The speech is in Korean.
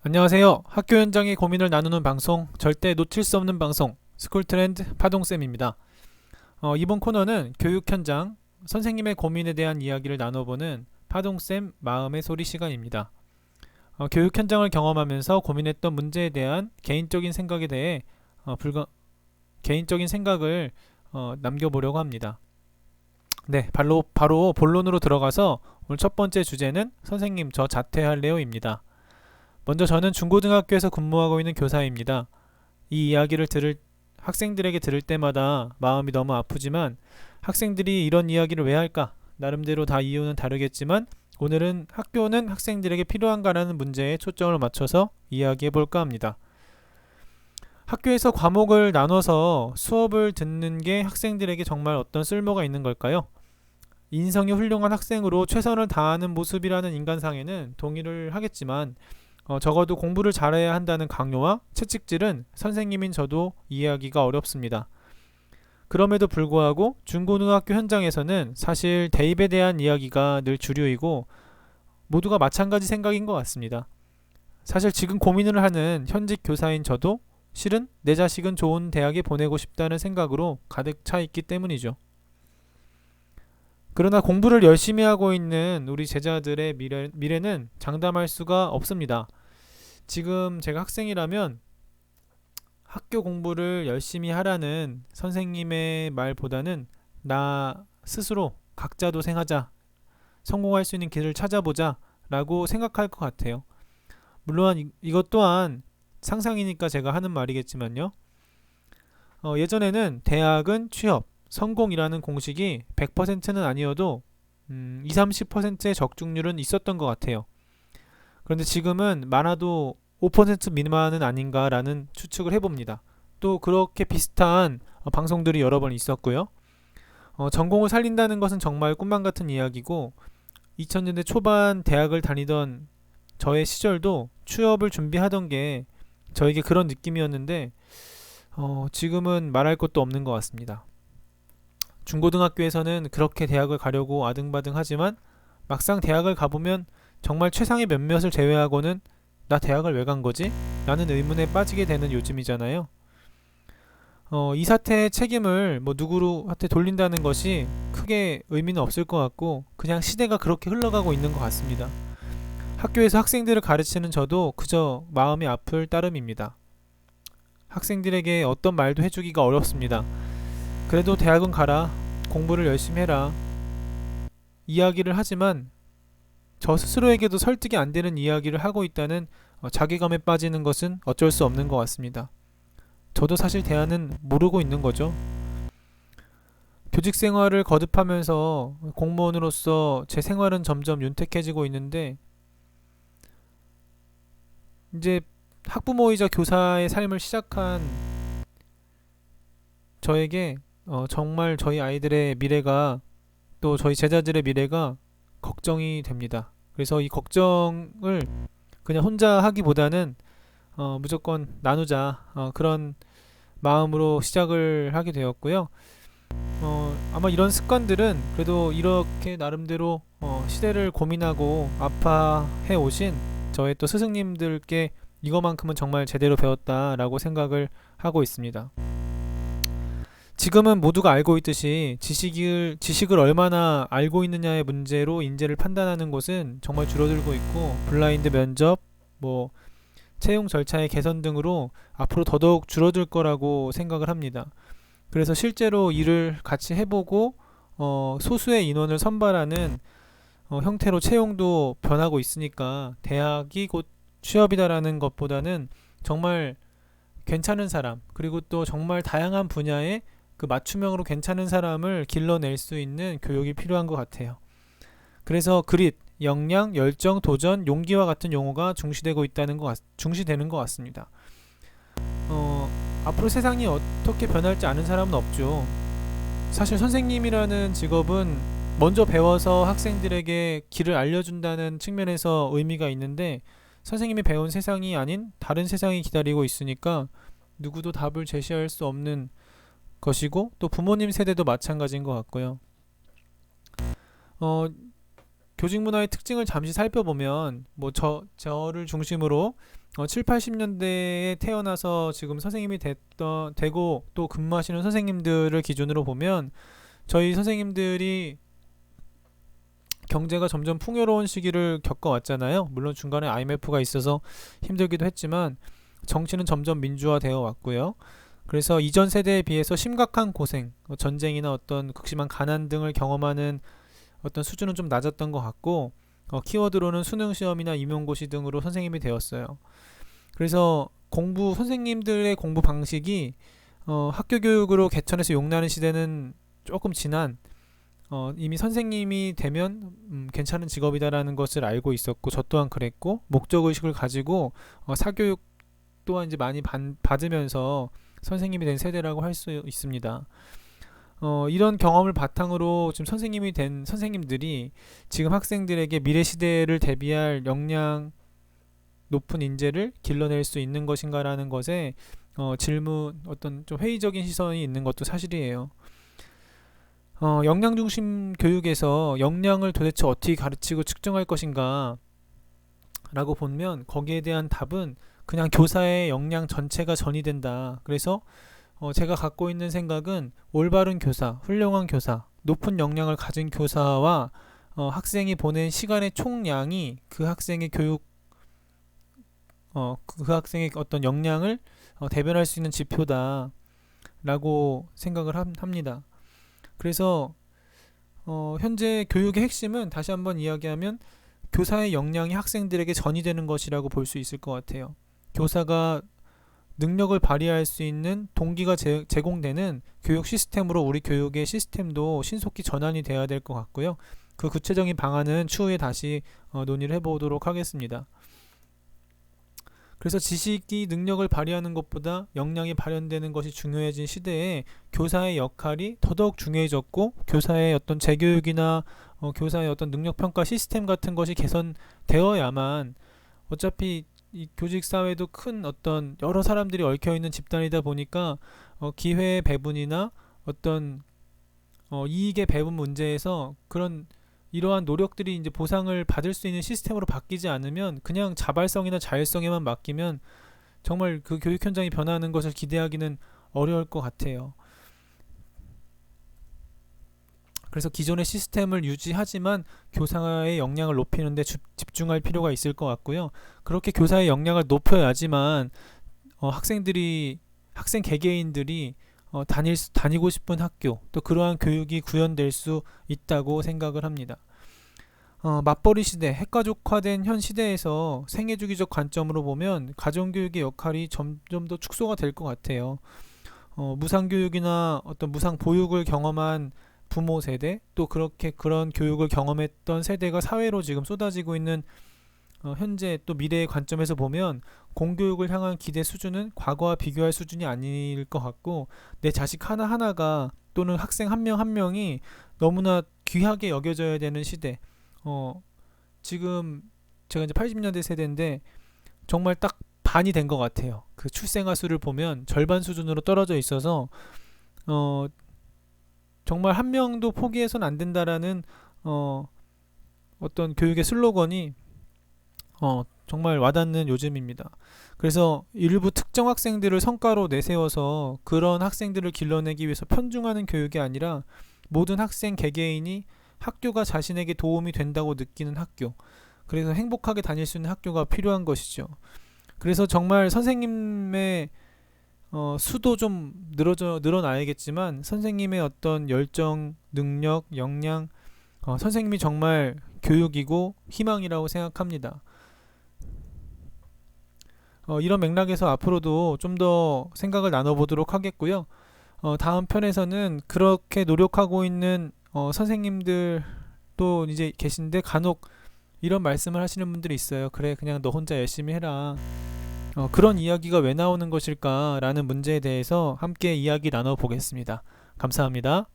안녕하세요. 학교 현장의 고민을 나누는 방송, 절대 놓칠 수 없는 방송, 스쿨트렌드 파동쌤입니다. 이번 코너는 교육 현장, 선생님의 고민에 대한 이야기를 나눠보는 파동쌤 마음의 소리 시간입니다. 교육 현장을 경험하면서 고민했던 문제에 대한 개인적인 생각에 대해 개인적인 생각을 남겨보려고 합니다. 네, 바로 본론으로 들어가서 오늘 첫 번째 주제는 선생님 저 자퇴할래요입니다. 먼저 저는 중고등학교에서 근무하고 있는 교사입니다. 이 이야기를 학생들에게 들을 때마다 마음이 너무 아프지만 학생들이 이런 이야기를 왜 할까? 나름대로 다 이유는 다르겠지만 오늘은 학교는 학생들에게 필요한가라는 문제에 초점을 맞춰서 이야기해 볼까 합니다. 학교에서 과목을 나눠서 수업을 듣는 게 학생들에게 정말 어떤 쓸모가 있는 걸까요? 인성이 훌륭한 학생으로 최선을 다하는 모습이라는 인간상에는 동의를 하겠지만 적어도 공부를 잘해야 한다는 강요와 채찍질은 선생님인 저도 이해하기가 어렵습니다. 그럼에도 불구하고 중고등학교 현장에서는 사실 대입에 대한 이야기가 늘 주류이고 모두가 마찬가지 생각인 것 같습니다. 사실 지금 고민을 하는 현직 교사인 저도 실은 내 자식은 좋은 대학에 보내고 싶다는 생각으로 가득 차 있기 때문이죠. 그러나 공부를 열심히 하고 있는 우리 제자들의 미래는 장담할 수가 없습니다. 지금 제가 학생이라면 학교 공부를 열심히 하라는 선생님의 말보다는 나 스스로 각자 도생하자, 성공할 수 있는 길을 찾아보자 라고 생각할 것 같아요. 물론 이것 또한 상상이니까 제가 하는 말이겠지만요. 예전에는 대학은 취업, 성공이라는 공식이 100%는 아니어도 20, 30%의 적중률은 있었던 것 같아요. 그런데 지금은 많아도 5% 미만은 아닌가라는 추측을 해봅니다. 또 그렇게 비슷한 방송들이 여러 번 있었고요. 전공을 살린다는 것은 정말 꿈만 같은 이야기고 2000년대 초반 대학을 다니던 저의 시절도 취업을 준비하던 게 저에게 그런 느낌이었는데 지금은 말할 것도 없는 것 같습니다. 중고등학교에서는 그렇게 대학을 가려고 아등바등 하지만 막상 대학을 가보면 정말 최상의 몇몇을 제외하고는 나 대학을 왜 간 거지? 라는 의문에 빠지게 되는 요즘이잖아요. 이 사태의 책임을 누구한테 돌린다는 것이 크게 의미는 없을 것 같고 그냥 시대가 그렇게 흘러가고 있는 것 같습니다. 학교에서 학생들을 가르치는 저도 그저 마음이 아플 따름입니다. 학생들에게 어떤 말도 해주기가 어렵습니다. 그래도 대학은 가라. 공부를 열심히 해라. 이야기를 하지만 저 스스로에게도 설득이 안 되는 이야기를 하고 있다는 자괴감에 빠지는 것은 어쩔 수 없는 것 같습니다. 저도 사실 대안은 모르고 있는 거죠. 교직 생활을 거듭하면서 공무원으로서 제 생활은 점점 윤택해지고 있는데 이제 학부모이자 교사의 삶을 시작한 저에게 정말 저희 아이들의 미래가 또 저희 제자들의 미래가 걱정이 됩니다. 그래서 이 걱정을 그냥 혼자 하기보다는 무조건 나누자 그런 마음으로 시작을 하게 되었고요. 아마 이런 습관들은 그래도 이렇게 나름대로 시대를 고민하고 아파해 오신 저의 또 스승님들께 이거만큼은 정말 제대로 배웠다라고 생각을 하고 있습니다. 지금은 모두가 알고 있듯이 지식을 얼마나 알고 있느냐의 문제로 인재를 판단하는 곳은 정말 줄어들고 있고 블라인드 면접, 채용 절차의 개선 등으로 앞으로 더더욱 줄어들 거라고 생각을 합니다. 그래서 실제로 일을 같이 해보고 소수의 인원을 선발하는 형태로 채용도 변하고 있으니까 대학이 곧 취업이다라는 것보다는 정말 괜찮은 사람 그리고 또 정말 다양한 분야의 그 맞춤형으로 괜찮은 사람을 길러낼 수 있는 교육이 필요한 것 같아요. 그래서 그릿, 역량, 열정, 도전, 용기와 같은 용어가 중시되는 것 같습니다. 앞으로 세상이 어떻게 변할지 아는 사람은 없죠. 사실 선생님이라는 직업은 먼저 배워서 학생들에게 길을 알려준다는 측면에서 의미가 있는데 선생님이 배운 세상이 아닌 다른 세상이 기다리고 있으니까 누구도 답을 제시할 수 없는 것이고 또 부모님 세대도 마찬가지인 것 같고요. 교직 문화의 특징을 잠시 살펴보면 저를 중심으로 7, 80년대에 태어나서 지금 선생님이 되고 또 근무하시는 선생님들을 기준으로 보면 저희 선생님들이 경제가 점점 풍요로운 시기를 겪어왔잖아요. 물론 중간에 IMF가 있어서 힘들기도 했지만 정치는 점점 민주화되어 왔고요. 그래서 이전 세대에 비해서 심각한 고생, 전쟁이나 어떤 극심한 가난 등을 경험하는 어떤 수준은 좀 낮았던 것 같고, 키워드로는 수능 시험이나 임용고시 등으로 선생님이 되었어요. 그래서 선생님들의 공부 방식이 학교 교육으로 개천에서 용나는 시대는 조금 지난, 이미 선생님이 되면 괜찮은 직업이다라는 것을 알고 있었고, 저 또한 그랬고, 목적의식을 가지고 사교육 또한 이제 많이 받으면서 선생님이 된 세대라고 할 수 있습니다. 이런 경험을 바탕으로 지금 선생님이 된 선생님들이 지금 학생들에게 미래 시대를 대비할 역량 높은 인재를 길러낼 수 있는 것인가라는 것에 질문, 어떤 좀 회의적인 시선이 있는 것도 사실이에요. 역량 중심 교육에서 역량을 도대체 어떻게 가르치고 측정할 것인가 라고 보면 거기에 대한 답은 그냥 교사의 역량 전체가 전이된다. 그래서 제가 갖고 있는 생각은 올바른 교사, 훌륭한 교사, 높은 역량을 가진 교사와 학생이 보낸 시간의 총량이 그 학생의 그 학생의 어떤 역량을 대변할 수 있는 지표다 라고 생각을 합니다. 그래서 현재 교육의 핵심은 다시 한번 이야기하면 교사의 역량이 학생들에게 전이되는 것이라고 볼 수 있을 것 같아요. 교사가 능력을 발휘할 수 있는 동기가 제공되는 교육 시스템으로 우리 교육의 시스템도 신속히 전환이 돼야 될 것 같고요. 그 구체적인 방안은 추후에 다시 논의를 해보도록 하겠습니다. 그래서 지식이 능력을 발휘하는 것보다 역량이 발현되는 것이 중요해진 시대에 교사의 역할이 더더욱 중요해졌고, 교사의 어떤 재교육이나 교사의 어떤 능력평가 시스템 같은 것이 개선되어야만, 어차피 이 교직 사회도 큰 어떤 여러 사람들이 얽혀있는 집단이다 보니까 기회의 배분이나 어떤 이익의 배분 문제에서 이러한 노력들이 이제 보상을 받을 수 있는 시스템으로 바뀌지 않으면, 그냥 자발성이나 자율성에만 맡기면 정말 그 교육 현장이 변화하는 것을 기대하기는 어려울 것 같아요. 그래서 기존의 시스템을 유지하지만 교사의 역량을 높이는 데 집중할 필요가 있을 것 같고요. 그렇게 교사의 역량을 높여야지만 학생 개개인들이 다니고 싶은 학교, 또 그러한 교육이 구현될 수 있다고 생각을 합니다. 맞벌이 시대, 핵가족화된 현 시대에서 생애주기적 관점으로 보면 가정교육의 역할이 점점 더 축소가 될 것 같아요. 무상교육이나 어떤 무상보육을 경험한 부모 세대, 또 그런 교육을 경험했던 세대가 사회로 지금 쏟아지고 있는 현재 또 미래의 관점에서 보면 공교육을 향한 기대 수준은 과거와 비교할 수준이 아닐 것 같고, 내 자식 하나하나가 또는 학생 한 명 한 명이 너무나 귀하게 여겨져야 되는 시대. 지금 제가 이제 80년대 세대인데 정말 딱 반이 된 것 같아요. 그 출생아 수를 보면 절반 수준으로 떨어져 있어서 정말 한 명도 포기해서는 안 된다라는 어떤 교육의 슬로건이 정말 와닿는 요즘입니다. 그래서 일부 특정 학생들을 성과로 내세워서 그런 학생들을 길러내기 위해서 편중하는 교육이 아니라 모든 학생 개개인이 학교가 자신에게 도움이 된다고 느끼는 학교, 그래서 행복하게 다닐 수 있는 학교가 필요한 것이죠. 그래서 정말 선생님의 수도 좀 늘어나야겠지만 선생님의 어떤 열정, 능력, 역량, 선생님이 정말 교육이고 희망이라고 생각합니다. 이런 맥락에서 앞으로도 좀 더 생각을 나눠보도록 하겠고요. 다음 편에서는 그렇게 노력하고 있는 선생님들도 이제 계신데 간혹 이런 말씀을 하시는 분들이 있어요. 그래, 그냥 너 혼자 열심히 해라. 그런 이야기가 왜 나오는 것일까 라는 문제에 대해서 함께 이야기 나눠보겠습니다. 감사합니다.